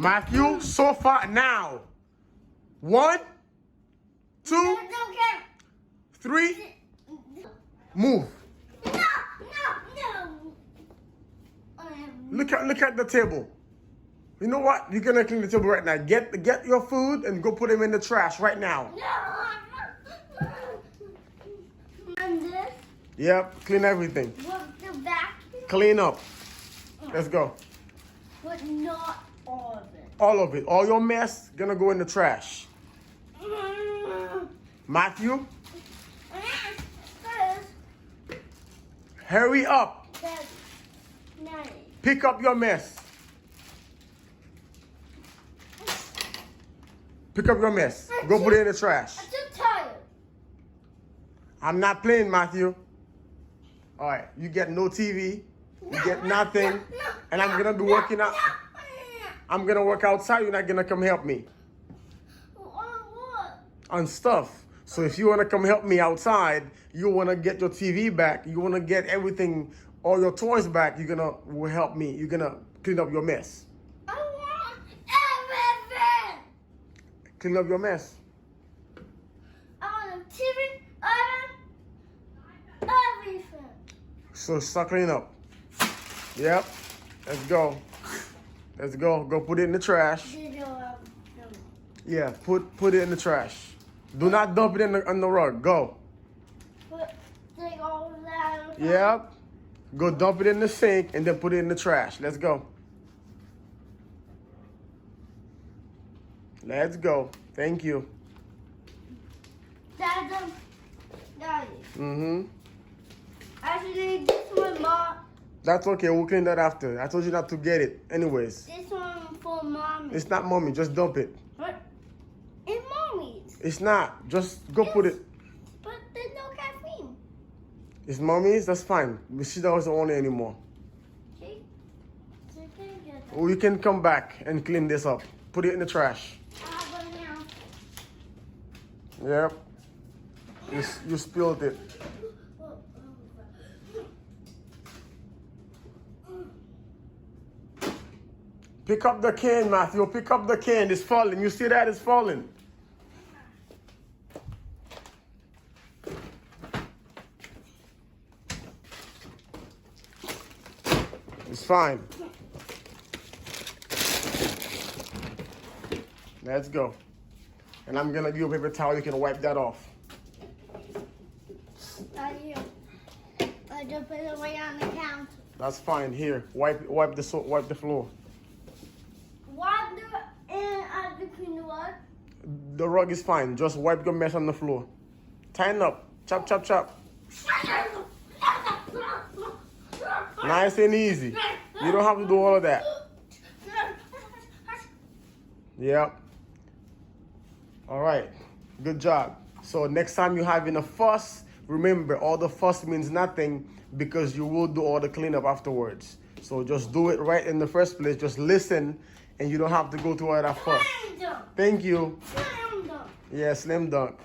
Matthew, so far now. 1, 2, 3. Move. No. Look at the table. You know what? You're gonna clean the table right now. Get your food and go put them in the trash right now. And this? Yep, clean everything. With the vacuum? Clean up. Let's go. But not all of it. All of it. All your mess gonna go in the trash. Matthew, hurry up. Pick up your mess. Pick up your mess. Go put it in the trash. I'm too tired. I'm not playing, Matthew. All right, you get no TV. You get nothing. And I'm gonna be working out. I'm gonna work outside. You're not gonna come help me What? on stuff. So if you wanna come help me outside, you wanna get your TV back. You wanna get everything, all your toys back. You're gonna will help me. You're gonna clean up your mess. I want everything. Clean up your mess. I want a TV, everything. So start cleaning up. Yep. Let's go. Let's go. Go put it in the trash. Yeah, put it in the trash. Do not dump it on the rug. Go. Take all that. Yep. Go dump it in the sink and then put it in the trash. Let's go. Let's go. Thank you. Daddy. Mm-hmm. Actually, this one, Mom. That's okay. We'll clean that after. I told you not to get it. Anyways. This one for Mommy. It's not mommy. Just dump it. What? It's Mommy's. It's not. Just go put it. But there's no caffeine. It's mommy's. That's fine. But she doesn't want it anymore. She can get it. We can come back and clean this up. Put it in the trash. But now. Yep. You spilled it. Pick up the can, Matthew. Pick up the can. It's falling. You see that? It's falling. It's fine. Let's go. And I'm going to give you a paper towel. You can wipe that off. I just put it right on the counter. That's fine. Here, wipe the floor. Wipe the and the clean rug. The rug is fine. Just wipe your mess on the floor. Tighten up. Chop, chop, chop. Nice and easy. You don't have to do all of that. Yep. All right. Good job. So next time you're having a fuss, remember all the fuss means nothing because you will do all the cleanup afterwards. So just do it right in the first place. Just listen and you don't have to go through all that fuss. Thank you. Yeah, slam dunk.